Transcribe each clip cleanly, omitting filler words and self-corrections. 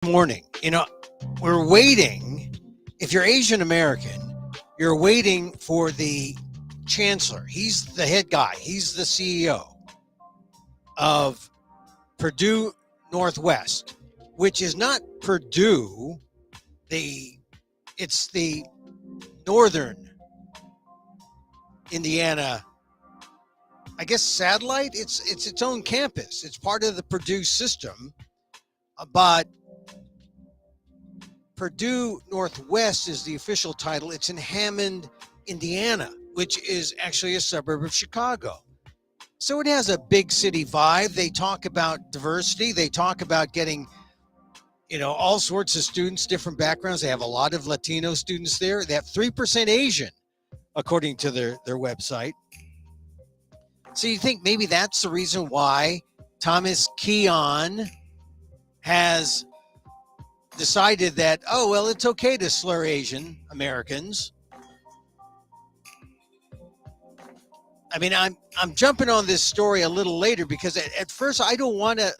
Morning. We're waiting. If you're Asian American, you're waiting for the chancellor. He's the head guy. He's the CEO of Purdue Northwest, which is not Purdue. It's the northern Indiana, I guess, satellite. It's its own campus. It's part of the Purdue system, but Purdue Northwest is the official title. It's in Hammond, Indiana, which is actually a suburb of Chicago. So it has a big city vibe. They talk about diversity. They talk about getting, all sorts of students, different backgrounds. They have a lot of Latino students there. They have 3% Asian, according to their website. So you think maybe that's the reason why Thomas Keon has decided that, it's okay to slur Asian Americans. I mean, I'm jumping on this story a little later because at first I don't want to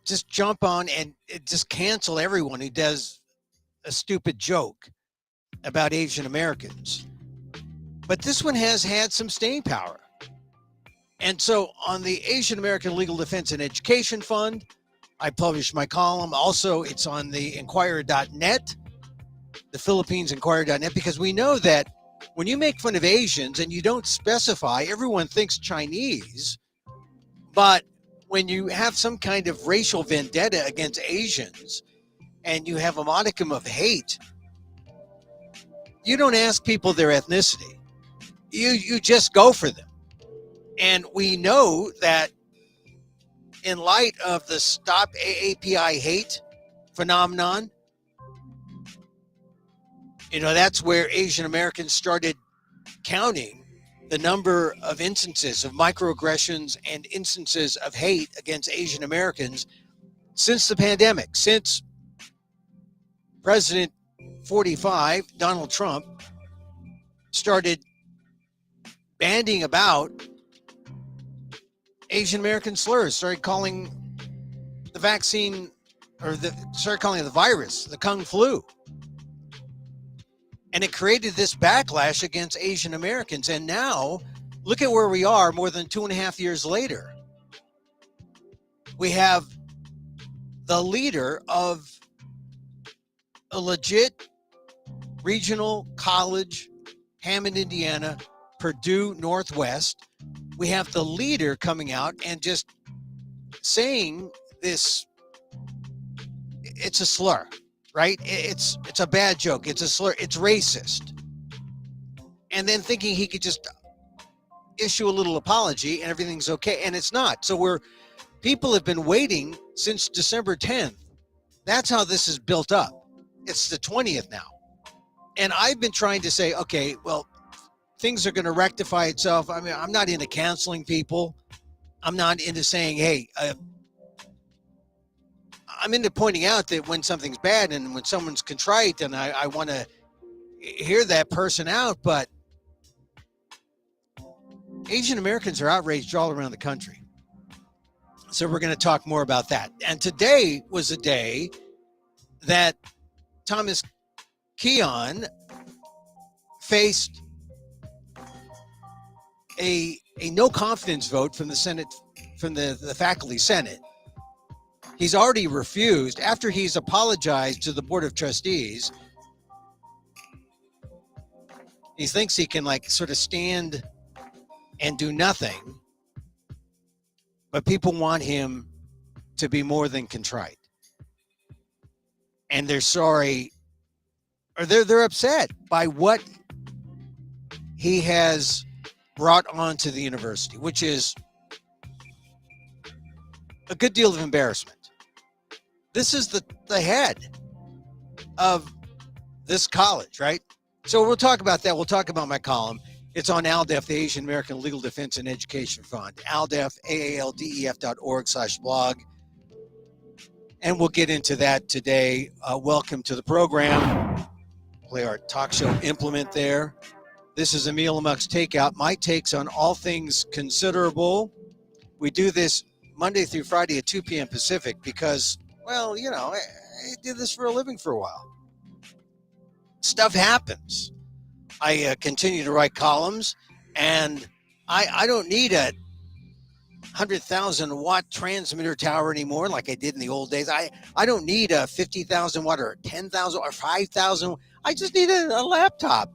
just jump on and just cancel everyone who does a stupid joke about Asian Americans. But this one has had some staying power. And so on the Asian American Legal Defense and Education Fund, I published my column. Also, it's on the Inquirer.net, the Philippines Inquirer.net, because we know that when you make fun of Asians and you don't specify, everyone thinks Chinese. But when you have some kind of racial vendetta against Asians and you have a modicum of hate, you don't ask people their ethnicity. You just go for them. And we know that in light of the Stop AAPI Hate phenomenon, that's where Asian Americans started counting the number of instances of microaggressions and instances of hate against Asian Americans since the pandemic, since President 45, Donald Trump, started bandying about Asian American slurs, started calling the vaccine, started calling it the virus, the Kung flu. And it created this backlash against Asian Americans. And now, look at where we are more than 2.5 years later. We have the leader of a legit regional college, Hammond, Indiana, Purdue Northwest. We have the leader coming out and just saying this, it's a slur, right? It's a bad joke. It's a slur. It's racist. And then thinking he could just issue a little apology and everything's okay. And it's not. So people have been waiting since December 10th. That's how this is built up. It's the 20th now. And I've been trying to say, okay, well, things are going to rectify itself. I mean, I'm not into canceling people. I'm not into saying, hey, I'm into pointing out that when something's bad and when someone's contrite, and I want to hear that person out. But Asian Americans are outraged all around the country. So we're going to talk more about that. And today was a day that Thomas Keon faced a no confidence vote from the Senate, from the faculty Senate. He's already refused after he's apologized to the Board of Trustees. He thinks he can sort of stand and do nothing, but people want him to be more than contrite. And they're sorry, or they're upset by what he has brought onto the university, which is a good deal of embarrassment. This is the head of this college, right? So we'll talk about that. We'll talk about my column. It's on ALDEF, the Asian American Legal Defense and Education Fund. ALDEF, AALDEF.org/blog. And we'll get into that today. Welcome to the program. Play our talk show implement there. This is Emil, Amok's Takeout. My takes on all things considerable. We do this Monday through Friday at 2 p.m. Pacific because, well, I did this for a living for a while. Stuff happens. I continue to write columns, and I don't need a 100,000 watt transmitter tower anymore like I did in the old days. I don't need a 50,000 watt or 10,000 or 5,000. I just need a laptop,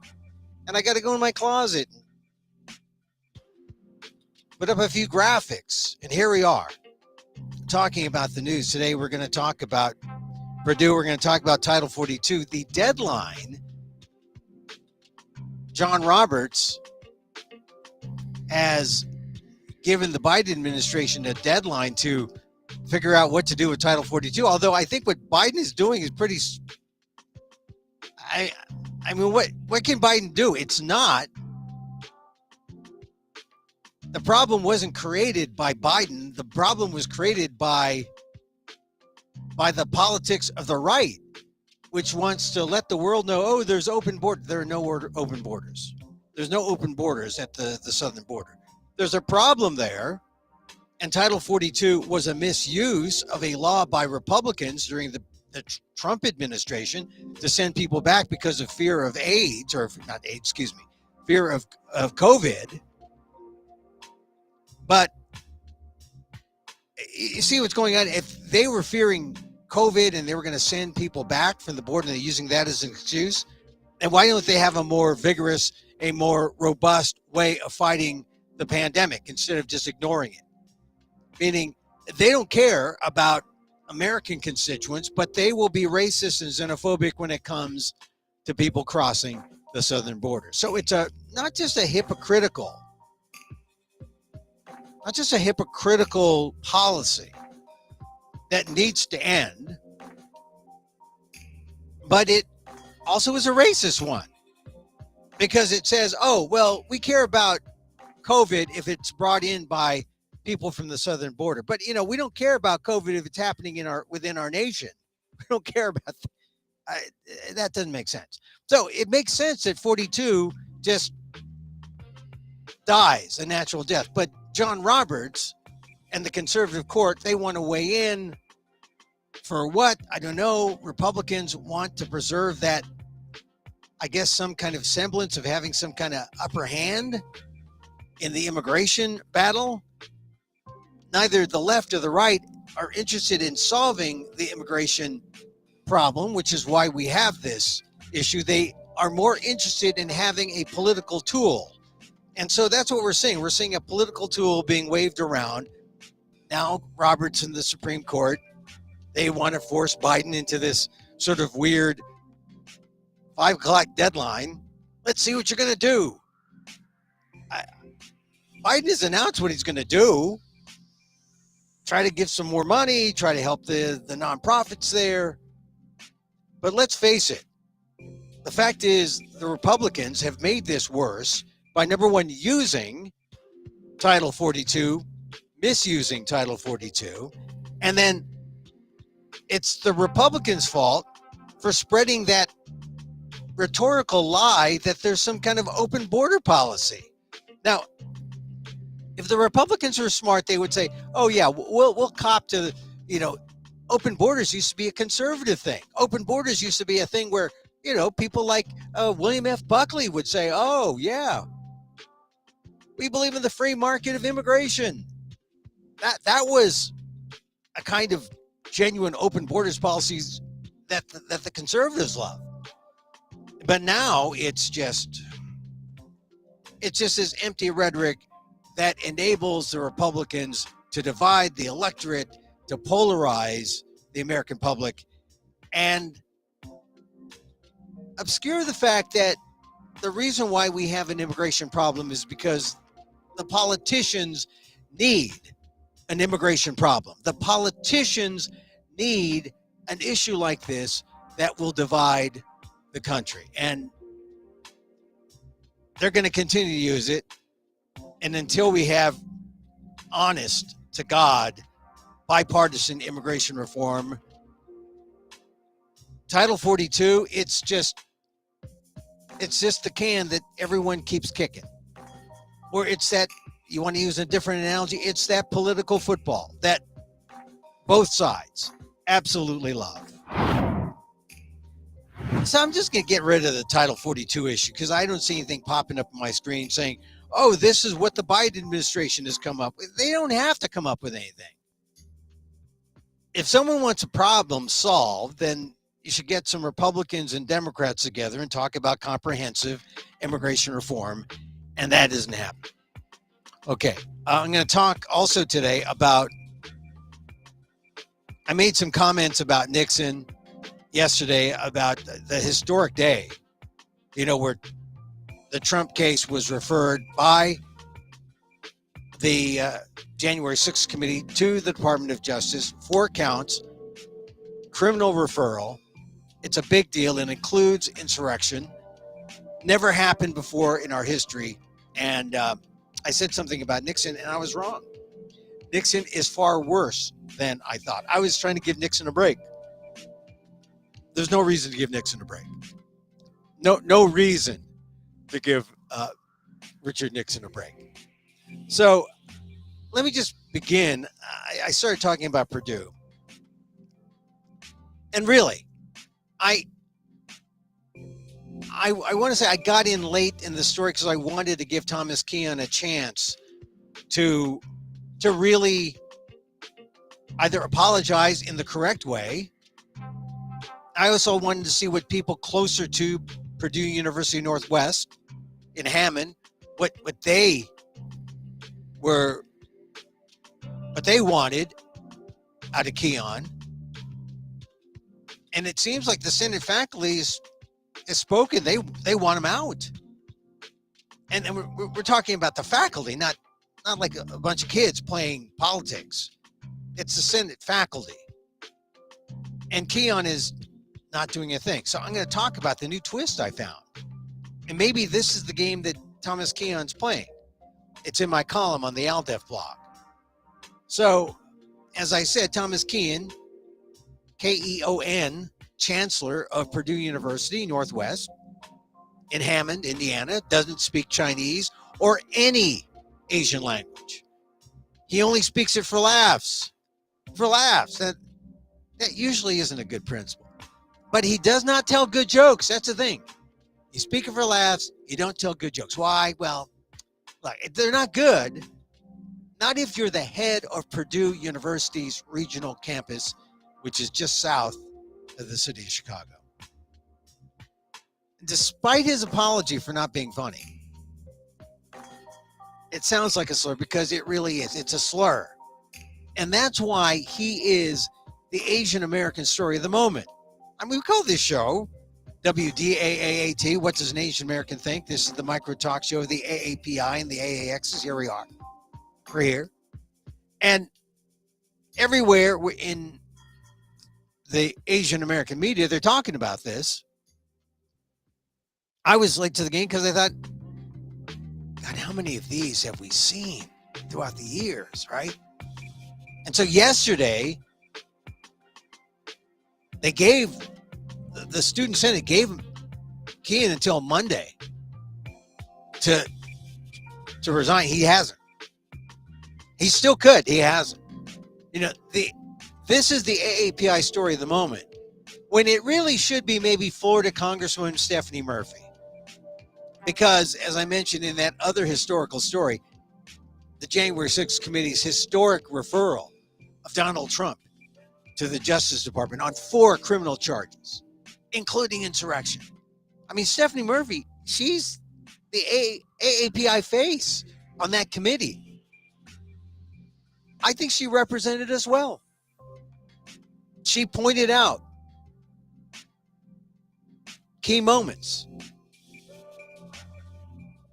and I got to go in my closet, put up a few graphics, and here we are talking about the news. Today we're going to talk about Purdue. We're going to talk about Title 42. The deadline, John Roberts has given the Biden administration a deadline to figure out what to do with Title 42. Although I think what Biden is doing is pretty. I mean, what can Biden do? It's not. The problem wasn't created by Biden. The problem was created by the politics of the right, which wants to let the world know, oh, there's open border. There are no open borders. There's no open borders at the southern border. There's a problem there, and Title 42 was a misuse of a law by Republicans during the Trump administration to send people back because of fear of AIDS, or not AIDS, excuse me, fear of COVID. But you see what's going on. If they were fearing COVID and they were going to send people back from the border and they're using that as an excuse, then why don't they have a more vigorous, a more robust way of fighting the pandemic instead of just ignoring it? Meaning they don't care about American constituents, but they will be racist and xenophobic when it comes to people crossing the southern border. So it's not just a hypocritical policy that needs to end, but it also is a racist one, because it says, oh, well, we care about COVID if it's brought in by people from the southern border, but we don't care about COVID if it's happening within our nation. We don't care about that. Doesn't make sense. So it makes sense that 42 just dies a natural death, but John Roberts and the conservative court, they want to weigh in for what? I don't know. Republicans want to preserve that, I guess, some kind of semblance of having some kind of upper hand in the immigration battle. Neither the left or the right are interested in solving the immigration problem, which is why we have this issue. They are more interested in having a political tool. And so that's what we're seeing. We're seeing a political tool being waved around. Now, Roberts in the Supreme Court, they want to force Biden into this sort of weird 5 o'clock deadline. Let's see what you're going to do. Biden has announced what he's going to do. Try to give some more money, try to help the nonprofits there. But let's face it. The fact is, the Republicans have made this worse by, number one, using Title 42, misusing Title 42, and then it's the Republicans' fault for spreading that rhetorical lie that there's some kind of open border policy. Now, if the Republicans were smart, they would say, oh, yeah, we'll cop to, open borders used to be a conservative thing. Open borders used to be a thing where, people like William F. Buckley would say, oh, yeah, we believe in the free market of immigration. That was a kind of genuine open borders policies that the conservatives love. But now it's just this empty rhetoric that enables the Republicans to divide the electorate, to polarize the American public, and obscure the fact that the reason why we have an immigration problem is because the politicians need an immigration problem. The politicians need an issue like this that will divide the country. And they're going to continue to use it. And until we have honest to God bipartisan immigration reform, Title 42, it's just the can that everyone keeps kicking. Or it's that, you want to use a different analogy, it's that political football that both sides absolutely love. So I'm just going to get rid of the Title 42 issue because I don't see anything popping up on my screen saying, oh, this is what the Biden administration has come up with. They don't have to come up with anything. If someone wants a problem solved, then you should get some Republicans and Democrats together and talk about comprehensive immigration reform, and that isn't happening. Okay, I'm going to talk also today about, I made some comments about Nixon yesterday about the historic day, where the Trump case was referred by the January 6th committee to the Department of Justice, 4 counts, criminal referral. It's a big deal and includes insurrection. Never happened before in our history. And I said something about Nixon and I was wrong. Nixon is far worse than I thought. I was trying to give Nixon a break. There's no reason to give Nixon a break. No reason to give Richard Nixon a break. So let me just begin. I started talking about Purdue. And really, I want to say I got in late in the story because I wanted to give Thomas Keon a chance to really either apologize in the correct way. I also wanted to see what people closer to Purdue University Northwest in Hammond, what they wanted out of Keon. And it seems like the Senate faculty has spoken. They want him out. And we're talking about the faculty, not like a bunch of kids playing politics. It's the Senate faculty. And Keon is not doing a thing. So I'm going to talk about the new twist I found. And maybe this is the game that Thomas Keon's playing. It's in my column on the ALDEF blog. So, as I said, Thomas Keon, Keon, Chancellor of Purdue University Northwest in Hammond, Indiana, doesn't speak Chinese or any Asian language. He only speaks it for laughs. For laughs. That usually isn't a good principle. But he does not tell good jokes. That's the thing. You speak it for laughs. You don't tell good jokes. Why? Well, look, they're not good. Not if you're the head of Purdue University's regional campus, which is just south of the city of Chicago. Despite his apology for not being funny, it sounds like a slur because it really is. It's a slur. And that's why he is the Asian American story of the moment. I mean, we call this show WDAAAT, What Does an Asian American Think? This is the micro talk show of the AAPI and the AAXs. Here we are. We're here. And everywhere in the Asian American media, they're talking about this. I was late to the game because I thought, God, how many of these have we seen throughout the years, right? And so yesterday, they gave, the student senate gave Keon until Monday to resign. He hasn't. He still could. He hasn't. This is the AAPI story of the moment, when it really should be maybe Florida Congresswoman Stephanie Murphy. Because, as I mentioned in that other historical story, the January 6th committee's historic referral of Donald Trump to the Justice Department on 4 criminal charges, including insurrection. I mean, Stephanie Murphy, she's the AAPI face on that committee. I think she represented us well. She pointed out key moments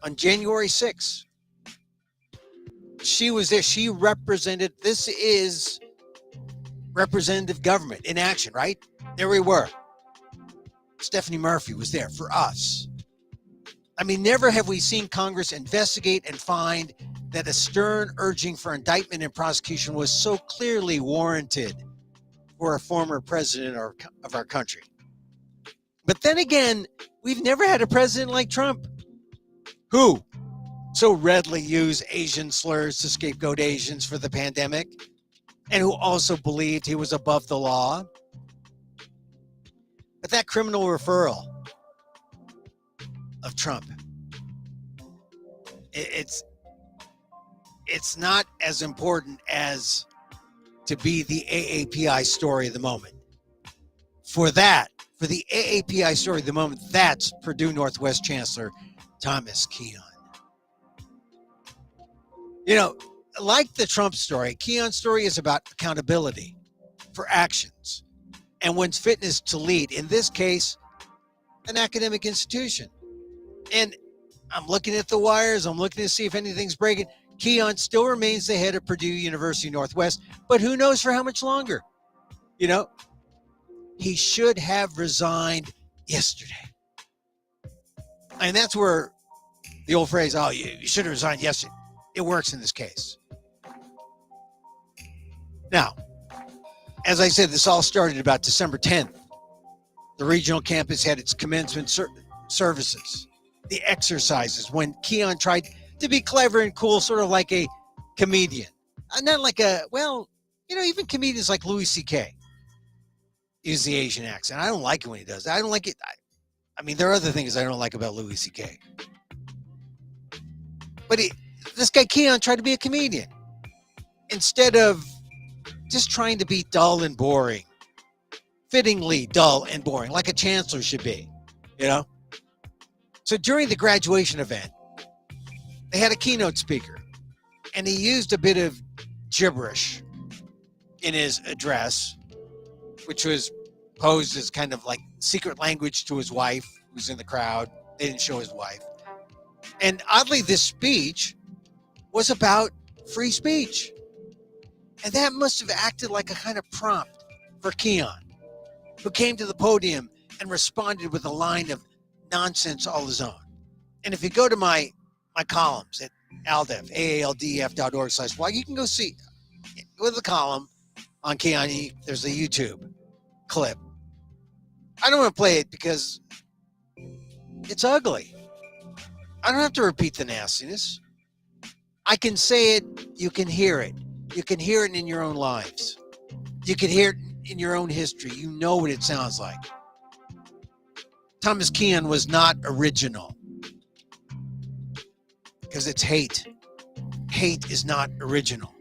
on January 6th. She was there. She represented, this is representative government in action, right? There we were. Stephanie Murphy was there for us. I mean, never have we seen Congress investigate and find that a stern urging for indictment and prosecution was so clearly warranted for a former president of our country. But then again, we've never had a president like Trump, who so readily use Asian slurs to scapegoat Asians for the pandemic, and who also believed he was above the law. But that criminal referral of Trump, it's not as important as to be the AAPI story of the moment. For the AAPI story of the moment, that's Purdue Northwest Chancellor Thomas Keon. You know, like the Trump story, Keon's story is about accountability for actions and one's fitness to lead, in this case, an academic institution. And I'm looking at the wires. I'm looking to see if anything's breaking. Keon still remains the head of Purdue University Northwest, but who knows for how much longer? You know, he should have resigned yesterday. And that's where the old phrase, oh, you should have resigned yesterday, it works in this case. Now, as I said, this all started about December 10th. The regional campus had its commencement services, the exercises, when Keon tried to be clever and cool, sort of like a comedian. Not like even comedians like Louis C.K. use the Asian accent. I don't like it when he does that. I don't like it. I mean, there are other things I don't like about Louis C.K. But this guy Keon tried to be a comedian instead of just trying to be dull and boring, fittingly dull and boring, like a chancellor should be, you know? So during the graduation event, they had a keynote speaker, and he used a bit of gibberish in his address, which was posed as kind of like secret language to his wife, who's in the crowd. They didn't show his wife. And oddly, this speech was about free speech. And that must have acted like a kind of prompt for Keon, who came to the podium and responded with a line of nonsense all his own. And if you go to my columns at ALDEF, aaldf.org/blog, you can go see with the column on Keon. There's a YouTube clip. I don't want to play it because it's ugly. I don't have to repeat the nastiness. I can say it. You can hear it. You can hear it in your own lives. You can hear it in your own history. You know what it sounds like. Thomas Keon was not original because it's hate. Hate is not original.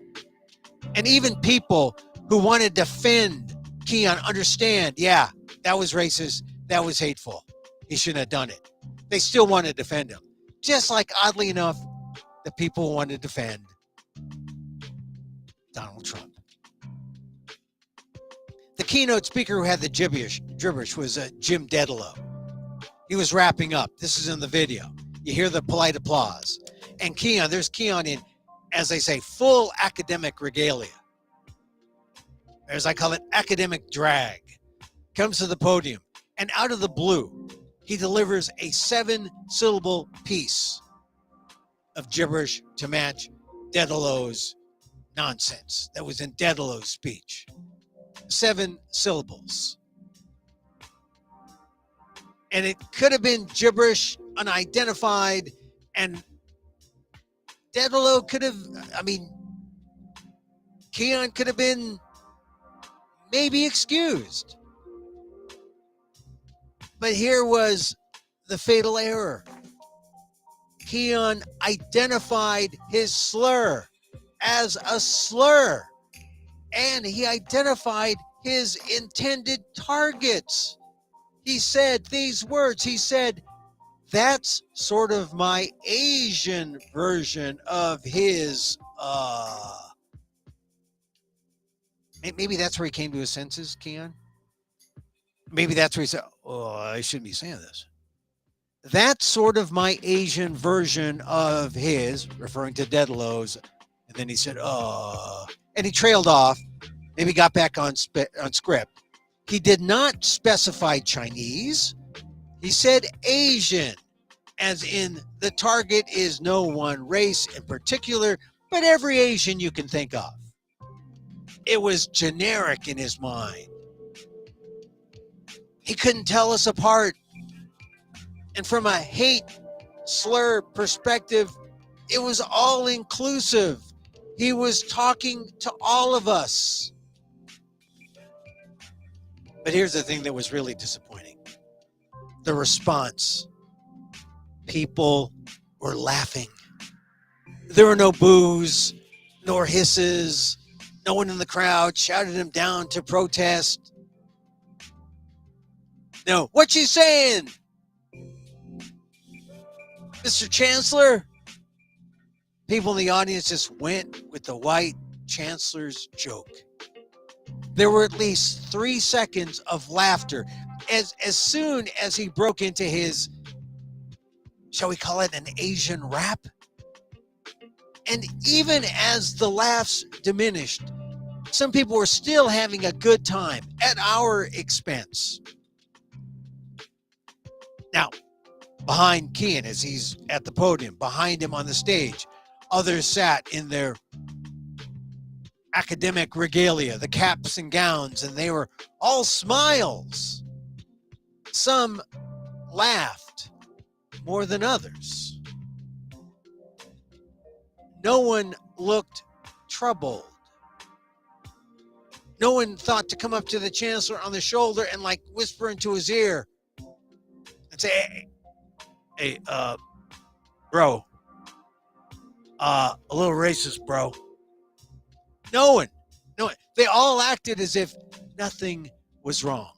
And even people who want to defend Keon understand, yeah, that was racist. That was hateful. He shouldn't have done it. They still want to defend him. Just like, oddly enough, the people want to defend Donald Trump. The keynote speaker who had the gibberish was Jim Dedalow. He was wrapping up. This is in the video. You hear the polite applause. And Keon, there's Keon in, as they say, full academic regalia. As I call it, academic drag. Comes to the podium, and out of the blue, he delivers a 7-syllable piece of gibberish to match Dedalow's nonsense that was in Dedalow's speech. 7 syllables. And it could have been gibberish, unidentified, and Dedalow could have, Keon could have been maybe excused. But here was the fatal error. Keon identified his slur as a slur, and he identified his intended targets. He said these words. He said, that's sort of my Asian version of his, maybe that's where he came to his senses, Keon. Maybe that's where he said, oh, I shouldn't be saying this. That's sort of my Asian version of his, referring to Dedalow's. And then he said, and he trailed off, maybe got back on script. He did not specify Chinese. He said Asian, as in the target is no one race in particular, but every Asian you can think of. It was generic in his mind. He couldn't tell us apart. And from a hate slur perspective, It was all inclusive. He was talking to all of us. But here's the thing that was really disappointing. The response. People were laughing. There were no boos, nor hisses. No one in the crowd shouted him down to protest. No, what you saying, Mr. Chancellor? People in the audience just went with the white chancellor's joke. There were at least 3 seconds of laughter as soon as he broke into his, shall we call it, an Asian rap? And even as the laughs diminished, some people were still having a good time at our expense. Now, behind Kean, as he's at the podium, behind him on the stage, others sat in their academic regalia, the caps and gowns, and they were all smiles. Some laughed more than others. No one looked troubled. No one thought to come up to the chancellor on the shoulder and like whisper into his ear and say, hey, bro, a little racist, bro. No one. They all acted as if nothing was wrong.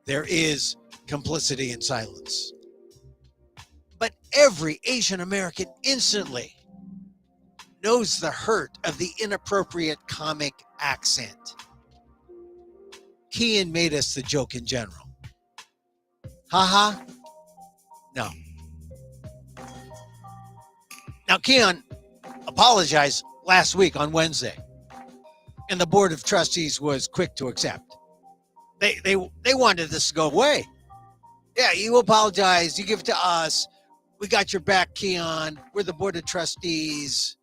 There is complicity in silence. But every Asian American instantly knows the hurt of the inappropriate comic accent. Kean made us the joke in general. Haha? No. Now, Kean apologized last week on Wednesday, and the Board of Trustees was quick to accept. They wanted this to go away. Yeah, you apologize. You give it to us. We got your back, Kean. We're the Board of Trustees.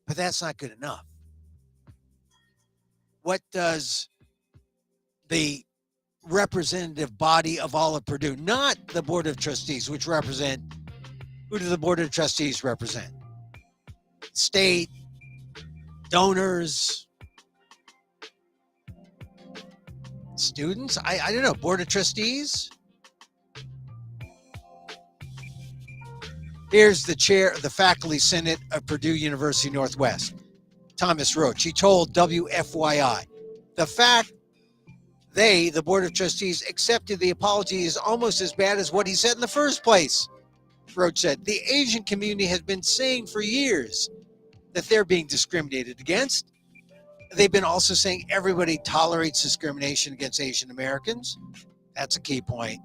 But that's not good enough. What does the representative body of all of Purdue, not the Board of Trustees, which represent, who do the Board of Trustees represent? State, donors, students? I don't know. Board of Trustees? Here's the chair of the Faculty Senate of Purdue University Northwest, Thomas Roach. He told WFYI, the fact the Board of Trustees, accepted the apology is almost as bad as what he said in the first place. Roach said, the Asian community has been saying for years that they're being discriminated against. They've been also saying everybody tolerates discrimination against Asian Americans. That's a key point.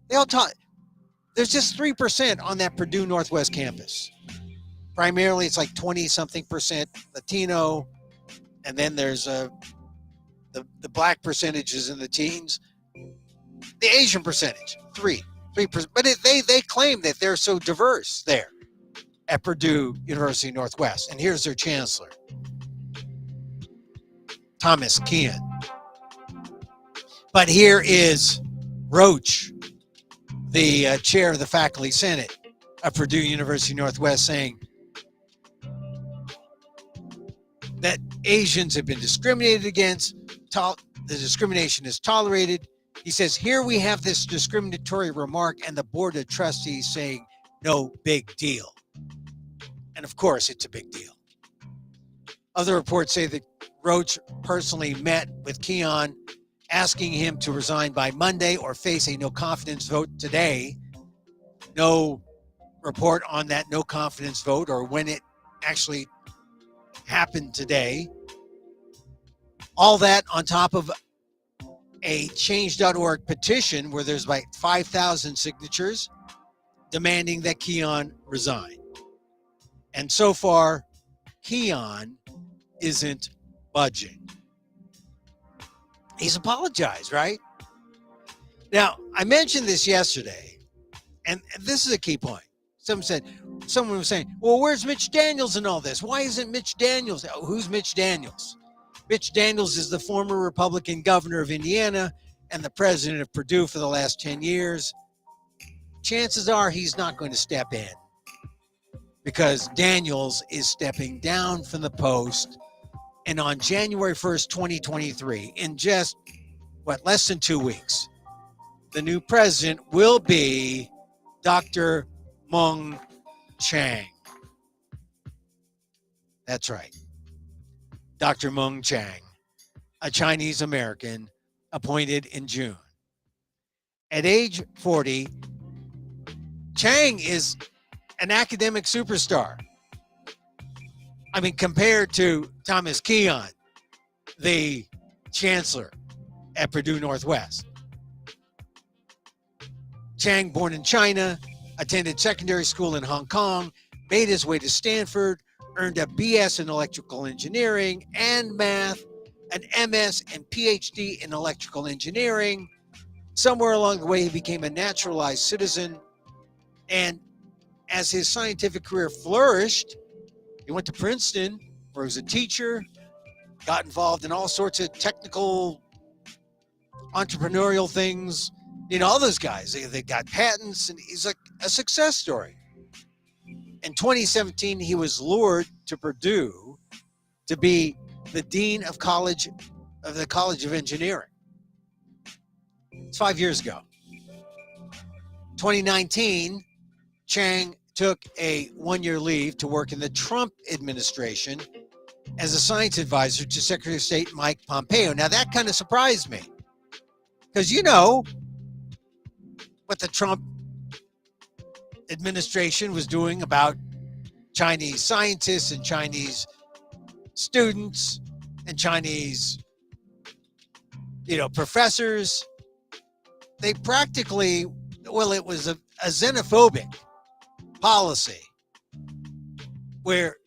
There's just 3% on that Purdue Northwest campus. Primarily, it's like 20-something% Latino, and then there's the black percentages in the teens. The Asian percentage, 3%. But they claim that they're so diverse there at Purdue University Northwest. And here's their chancellor, Thomas Kean. But here is Roach, the chair of the Faculty Senate of Purdue University Northwest, saying that Asians have been discriminated against. The discrimination is tolerated. He says, here we have this discriminatory remark and the Board of Trustees saying, no big deal. And of course, it's a big deal. Other reports say that Roach personally met with Kean, asking him to resign by Monday or face a no confidence vote today. No report on that no confidence vote or when it actually happened today. All that on top of a change.org petition where there's like 5,000 signatures demanding that Kean resign. And so far, Kean isn't budging. He's apologized, right? Now, I mentioned this yesterday, and this is a key point. Someone was saying, well, where's Mitch Daniels in all this? Why isn't Mitch Daniels? Oh, who's Mitch Daniels? Mitch Daniels is the former Republican governor of Indiana and the president of Purdue for the last 10 years. chances are he's not going to step in because Daniels is stepping down from the post. And on January 1st, 2023, in just, less than 2 weeks, the new president will be Dr. Meng Chang. That's right. Dr. Meng Chang, a Chinese American appointed in June. At age 40, Chang is an academic superstar. I mean, compared to Thomas Keon, the chancellor at Purdue Northwest. Chang, born in China, attended secondary school in Hong Kong, made his way to Stanford, earned a BS in electrical engineering and math, an MS and PhD in electrical engineering. Somewhere along the way, he became a naturalized citizen. And as his scientific career flourished, he went to Princeton, where he was a teacher, got involved in all sorts of technical, entrepreneurial things. You know, all those guys, they got patents, and he's like a success story. In 2017, he was lured to Purdue to be the dean of the College of Engineering. It's 5 years ago. 2019, Chang took a 1-year leave to work in the Trump administration as a science advisor to Secretary of State Mike Pompeo. Now, that kind of surprised me because you know what the Trump administration was doing about Chinese scientists and Chinese students and Chinese, professors. They practically, it was a xenophobic policy where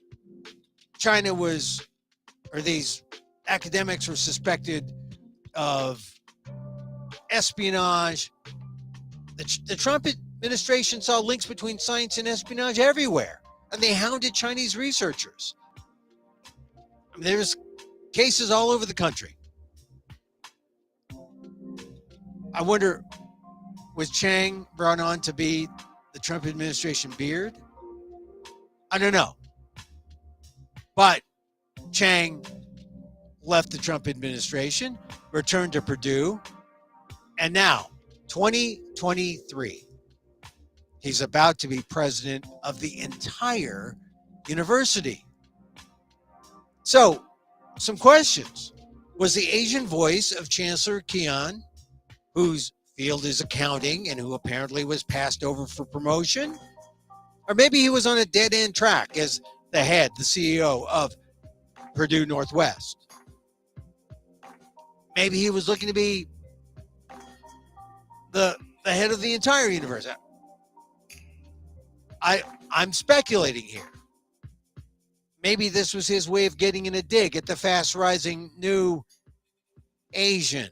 these academics were suspected of espionage. The Trump administration saw links between science and espionage everywhere, and they hounded Chinese researchers. I mean, there's cases all over the country. I wonder, was Chang brought on to be the Trump administration beard? I don't know. But Chang left the Trump administration, returned to Purdue, and now, 2023, he's about to be president of the entire university. So, some questions. Was the Asian voice of Chancellor Keon, whose field is accounting and who apparently was passed over for promotion? Or maybe he was on a dead-end track as the CEO of Purdue Northwest. Maybe he was looking to be the head of the entire university. I'm speculating here. Maybe this was his way of getting in a dig at the fast-rising new Asian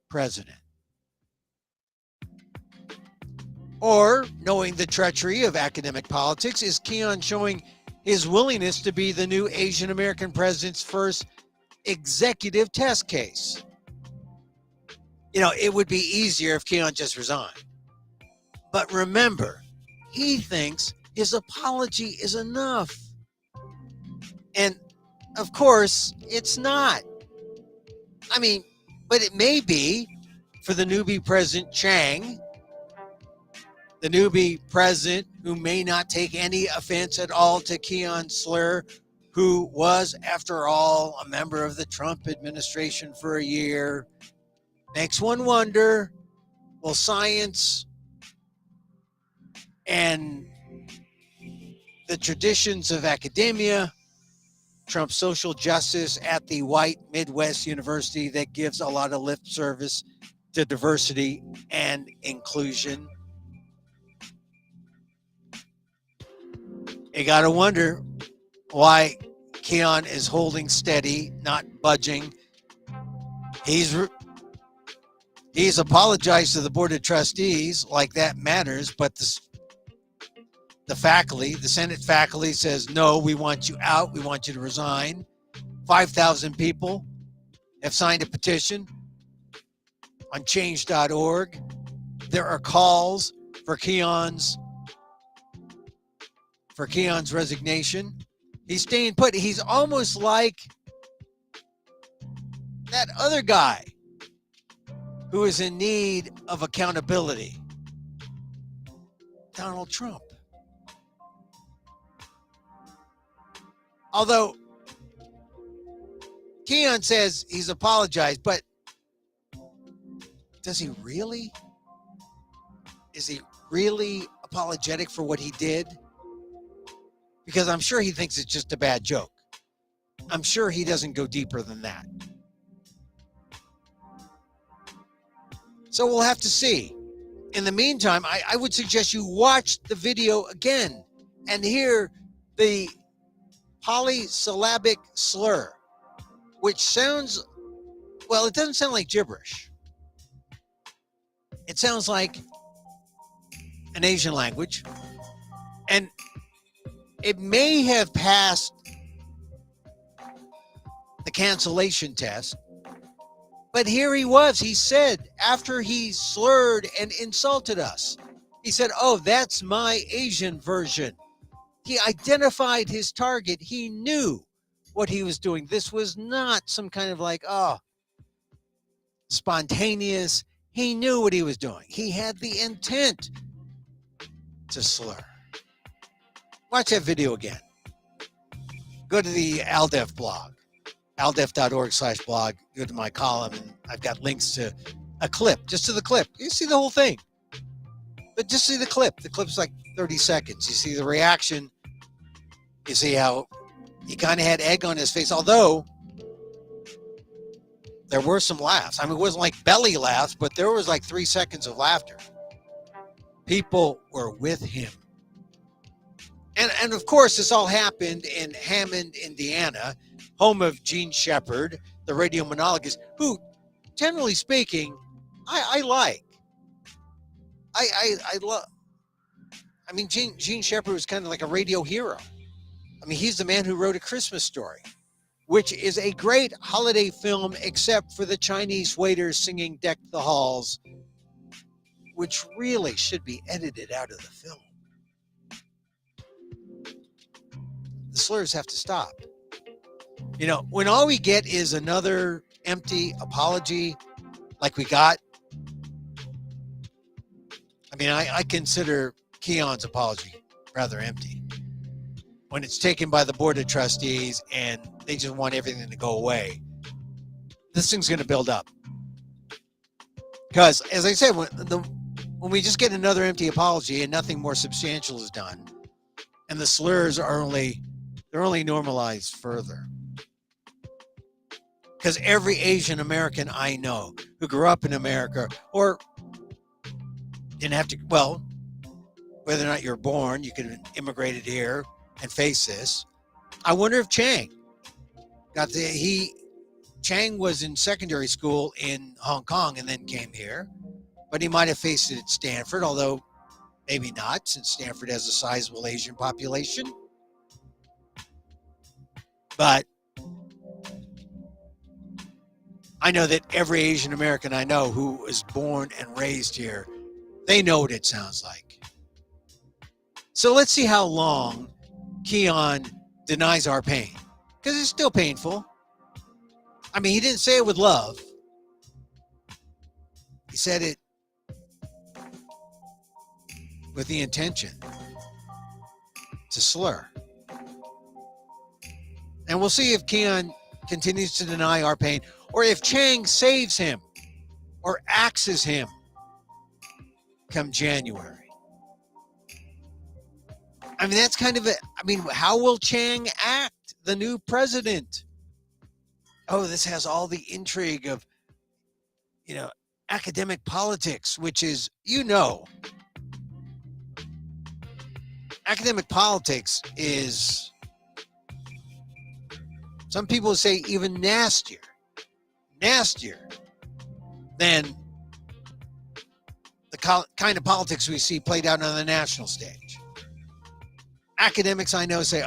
president. Or, knowing the treachery of academic politics, is Keon showing his willingness to be the new Asian American president's first executive test case? It would be easier if Keon just resigned. But remember, he thinks his apology is enough. And, of course, it's not. I mean, but it may be for the newbie President Chang, the newbie president who may not take any offense at all to Keon Slur, who was, after all, a member of the Trump administration for a year. Makes one wonder, will science and the traditions of academia trump social justice at the white Midwest university that gives a lot of lip service to diversity and inclusion? You got to wonder why Keon is holding steady, not budging. He's apologized to the Board of Trustees, like that matters, but the faculty, the Senate faculty says, no, we want you out. We want you to resign. 5,000 people have signed a petition on change.org. There are calls for Keon's resignation. He's staying put. He's almost like that other guy who is in need of accountability, Donald Trump. Although Keon says he's apologized, but does he really? Is he really apologetic for what he did? Because I'm sure he thinks it's just a bad joke. I'm sure he doesn't go deeper than that. So we'll have to see. In the meantime, I would suggest you watch the video again and hear the polysyllabic slur, which sounds, well, it doesn't sound like gibberish. It sounds like an Asian language. And it may have passed the cancellation test. But here he was. He said, after he slurred and insulted us, he said, oh, that's my Asian version. He identified his target. He knew what he was doing. This was not some kind of like, spontaneous. He knew what he was doing. He had the intent to slur. Watch that video again. Go to the ALDEF blog. aldef.org/blog, go to my column, and I've got links to a clip, just to the clip. You see the whole thing, but just see the clip. The clip's like 30 seconds. You see the reaction. You see how he kind of had egg on his face, although there were some laughs. I mean, it wasn't like belly laughs, but there was like 3 seconds of laughter. People were with him. And of course, this all happened in Hammond, Indiana, home of Gene Shepard, the radio monologist, who, generally speaking, I like. I love. I mean, Gene Shepard was kind of like a radio hero. I mean, he's the man who wrote A Christmas Story, which is a great holiday film, except for the Chinese waiters singing Deck the Halls, which really should be edited out of the film. The slurs have to stop. You know, when all we get is another empty apology like we got, I mean, I consider Keon's apology rather empty. When it's taken by the board of trustees and they just want everything to go away, this thing's going to build up. Because, as I said, when we just get another empty apology and nothing more substantial is done, and the slurs are they're only normalized further. Because every Asian American I know who grew up in America or didn't have to, well, whether or not you're born, you could have immigrated here and face this. I wonder if Chang Chang was in secondary school in Hong Kong and then came here, but he might have faced it at Stanford, although maybe not, since Stanford has a sizable Asian population. But I know that every Asian American I know who was born and raised here, they know what it sounds like. So let's see how long Keon denies our pain, because it's still painful. I mean, he didn't say it with love. He said it with the intention to slur. And we'll see if Keon continues to deny our pain, or if Chang saves him or axes him come January. I mean, that's kind of how will Chang act, the new president? Oh, this has all the intrigue of, academic politics, which is, academic politics is, some people say, even nastier than the kind of politics we see played out on the national stage. Academics I know say,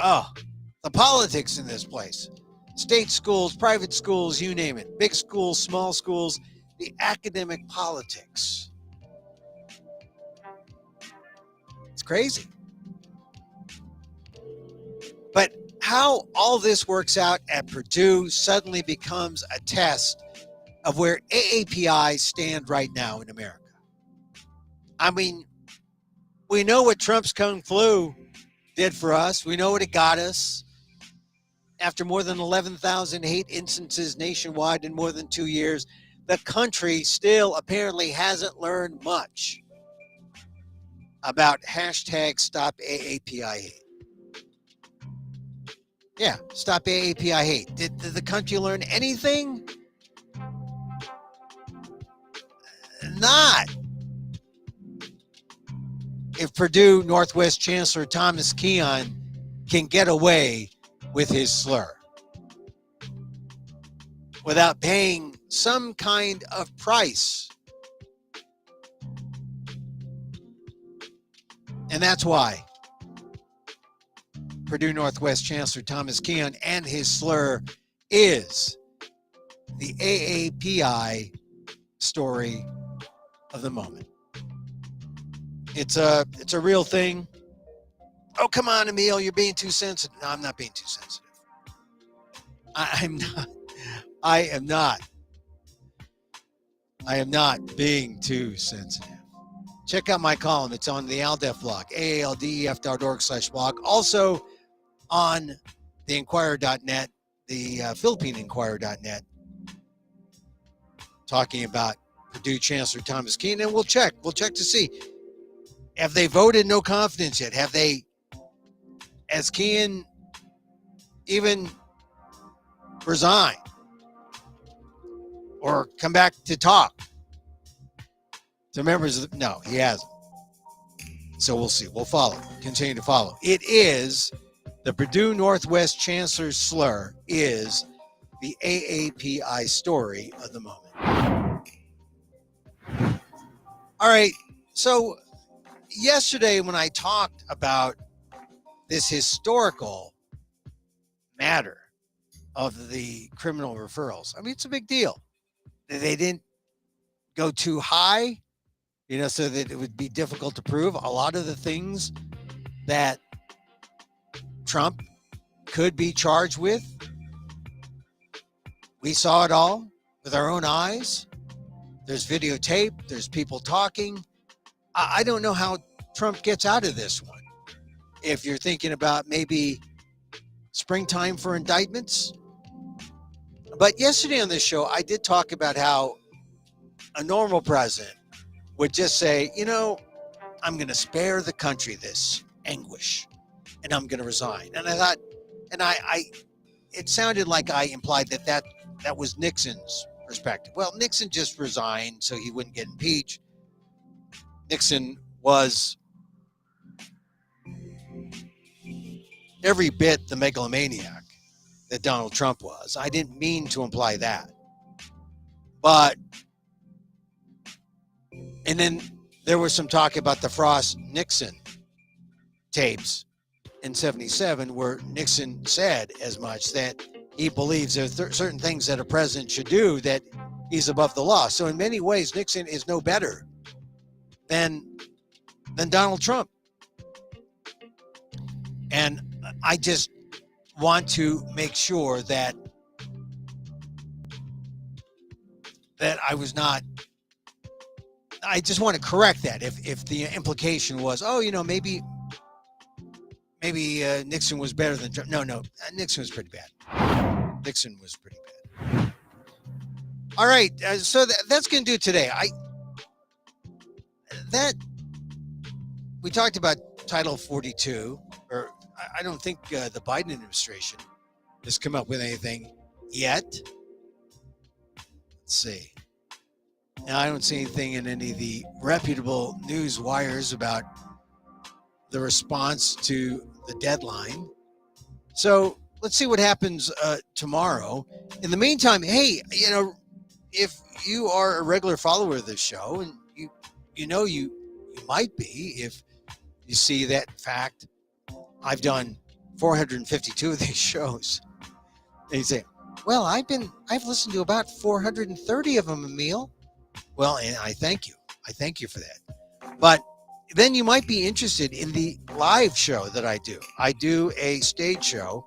the politics in this place, state schools, private schools, you name it, big schools, small schools, the academic politics. It's crazy. But how all this works out at Purdue suddenly becomes a test of where AAPI stand right now in America. I mean, we know what Trump's Kung Flu did for us. We know what it got us. After more than 11,000 hate instances nationwide in more than 2 years, the country still apparently hasn't learned much about hashtag Stop AAPI Hate. Yeah, Stop AAPI Hate. Did the country learn anything? Not. If Purdue Northwest Chancellor Thomas Keon can get away with his slur without paying some kind of price. And that's why Purdue Northwest Chancellor Thomas Keon and his slur is the AAPI story of the moment. It's a real thing. Oh, come on, Emil, you're being too sensitive. No, I'm not being too sensitive. I'm not. I am not being too sensitive. Check out my column. It's on the ALDEF blog, aaldef.org/blog. Also on the Inquirer.net, the Philippine Inquirer.net, talking about Purdue Chancellor Thomas Keon. And we'll check to see. Have they voted no confidence yet? Has Keon even resigned or come back to talk to members of no, he hasn't. So we'll see. We'll follow. Continue to follow. It is the Purdue Northwest Chancellor's slur is the AAPI story of the moment. All right. So yesterday when I talked about this historical matter of the criminal referrals, I mean, it's a big deal. They didn't go too high, so that it would be difficult to prove. A lot of the things that Trump could be charged with, we saw it all with our own eyes. There's videotape. There's people talking. I don't know how Trump gets out of this one. If you're thinking about maybe springtime for indictments. But yesterday on this show, I did talk about how a normal president would just say, I'm going to spare the country this anguish and I'm going to resign. And I thought, it sounded like I implied that was Nixon's perspective. Well, Nixon just resigned so he wouldn't get impeached. Nixon was every bit the megalomaniac that Donald Trump was. I didn't mean to imply that. And then there was some talk about the Frost-Nixon tapes in 77 where Nixon said as much that he believes there's certain things that a president should do that he's above the law. So in many ways, Nixon is no better than Donald Trump. And I just want to make sure that I was not. I just want to correct that. If the implication was, maybe Nixon was better than Trump. No, Nixon was pretty bad. Nixon was pretty bad. All right, so that's going to do it today. We talked about Title 42, or I don't think the Biden administration has come up with anything yet. Let's see. Now, I don't see anything in any of the reputable news wires about the response to the deadline. So let's see what happens tomorrow. In the meantime, hey, if you are a regular follower of this show, and you might be, if you see that in fact I've done 452 of these shows, and you say, well, I've listened to about 430 of them, Emil. Well, and I thank you. I thank you for that. But then you might be interested in the live show that I do. I do a stage show,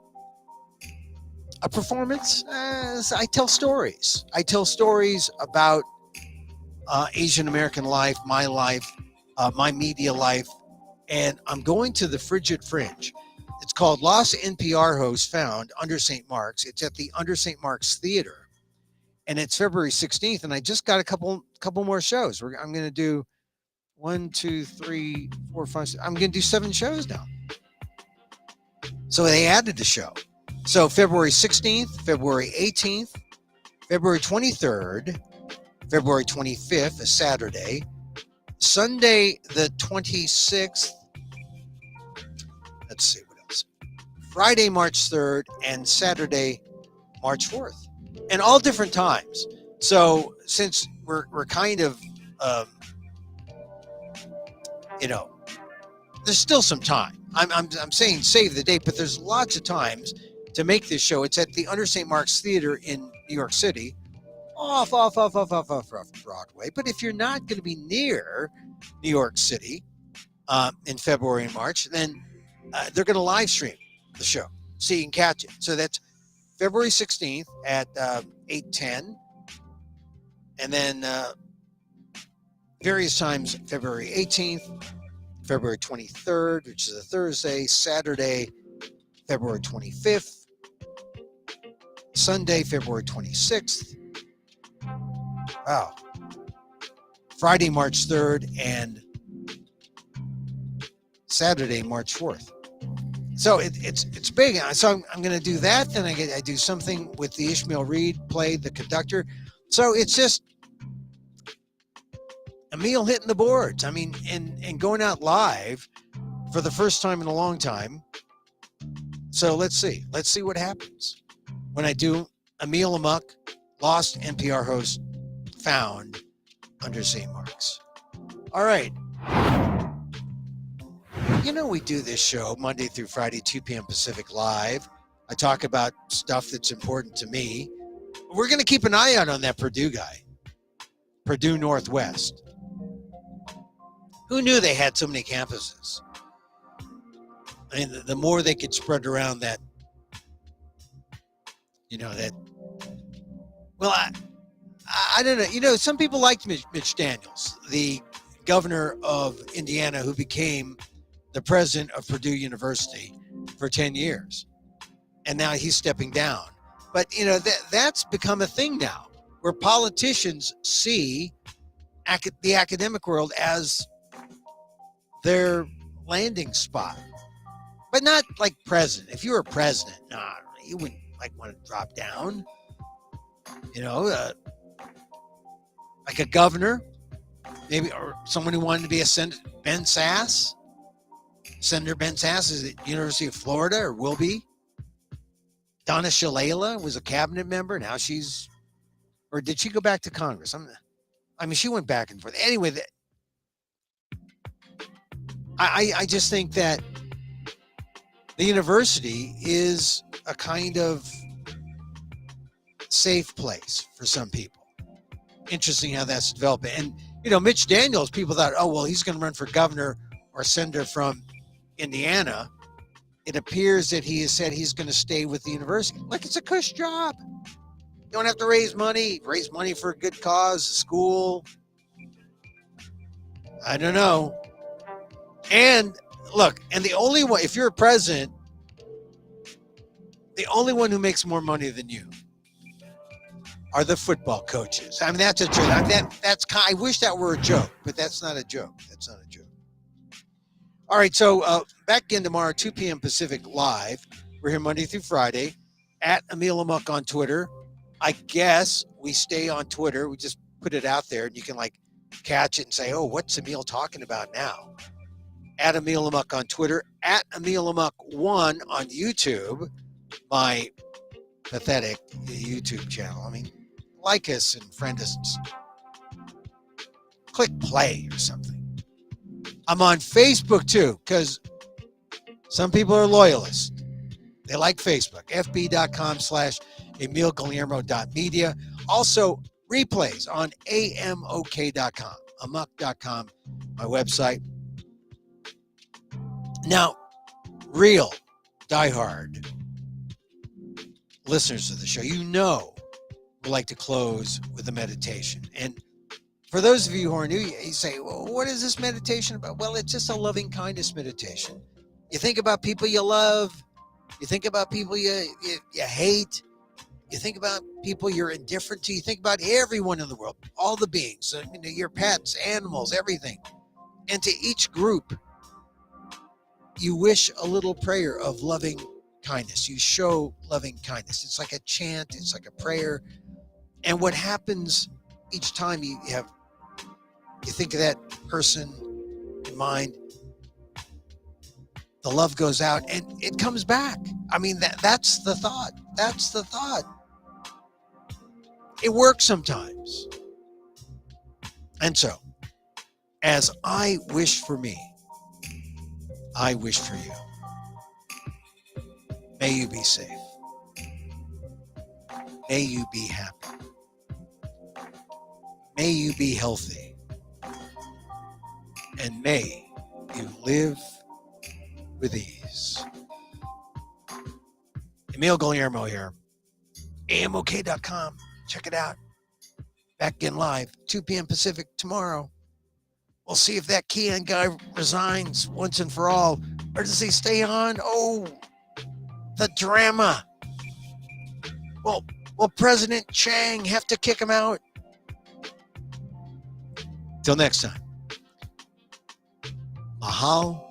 a performance. I tell stories. I tell stories about Asian American life, my media life, and I'm going to the Frigid Fringe. It's called Lost NPR Hosts Found Under St. Mark's. It's at the Under St. Mark's Theater, and it's February 16th. And I just got a couple more shows. I'm going to do 1, 2, 3, 4, 5. 6. I'm going to do 7 shows now. So they added the show. So February 16th, February 18th, February 23rd, February 25th, a Saturday, Sunday the 26th. Let's see what else. Friday, March 3rd, and Saturday, March 4th, and all different times. So since we're kind of, there's still some time. I'm saying save the date, but there's lots of times to make this show. It's at the Under St. Mark's Theater in New York City, off Broadway. But if you're not going to be near New York City in February and March, then they're going to live stream the show so you can catch it. So that's February 16th at 8:10, and then various times February 18th, February 23rd, which is a Thursday, Saturday, February 25th, Sunday, February 26th. Wow. Friday, March 3rd, and Saturday, March 4th. So it's big. So I'm going to do that. Then I do something with the Ishmael Reed play, the conductor. So it's just Emil hitting the boards. I mean, and going out live for the first time in a long time. So let's see what happens when I do Emil Amok, Lost NPR Host Found Under St. Mark's. All right. We do this show Monday through Friday, 2 p.m. Pacific live. I talk about stuff that's important to me. We're going to keep an eye out on that Purdue guy, Purdue Northwest. Who knew they had so many campuses? I mean, the more they could spread around that, well, I don't know. Some people liked Mitch Daniels, the governor of Indiana, who became the president of Purdue University for 10 years. And now he's stepping down. But, that's become a thing now, where politicians see the academic world as their landing spot. But not like president. If you were president, you wouldn't want to drop down. Like a governor, maybe, or someone who wanted to be a senator. Ben Sass. Senator Ben Sass is at University of Florida, or will be. Donna Shalala was a cabinet member. Now or did she go back to Congress? She went back and forth. Anyway, I just think that the university is a kind of safe place for some people. Interesting how that's developing. And, Mitch Daniels, people thought, oh, well, he's going to run for governor or senator from Indiana. It appears that he has said he's going to stay with the university. Look, it's a cush job. You don't have to raise money for a good cause, school. I don't know. And look, and the only one, if you're a president, the only one who makes more money than you are the football coaches. I mean, that's a joke. I wish that were a joke, but that's not a joke. That's not a joke. All right, so back again tomorrow, 2 p.m. Pacific live. We're here Monday through Friday at Emil Amok on Twitter. I guess we stay on Twitter. We just put it out there, and you can catch it and say, oh, what's Emil talking about now? At Emil Amok on Twitter, at Emil Amok 1 on YouTube, my pathetic YouTube channel. I mean, like us and friend us. Click play or something. I'm on Facebook too, because some people are loyalists. They like Facebook. fb.com/EmilGuillermo.media. Also, replays on amok.com, amok.com, my website. Now, real diehard listeners of the show, we like to close with a meditation. And for those of you who are new, you say, well, what is this meditation about? Well, it's just a loving kindness meditation. You think about people you love. You think about people you hate. You think about people you're indifferent to. You think about everyone in the world, all the beings, your pets, animals, everything. And to each group, you wish a little prayer of loving kindness. You show loving kindness. It's like a chant. It's like a prayer. And what happens each time you think of that person in mind, the love goes out and it comes back. I mean, that's the thought. That's the thought. It works sometimes. And so, as I wish for me, I wish for you. May you be safe. May you be happy. May you be healthy. And may you live with ease. Emil Guillermo here. Amok.com. Check it out. Back in live, 2 p.m. Pacific tomorrow. We'll see if that Kean guy resigns once and for all. Or does he stay on? Oh, the drama. Will President Chang have to kick him out? Till next time. Mahal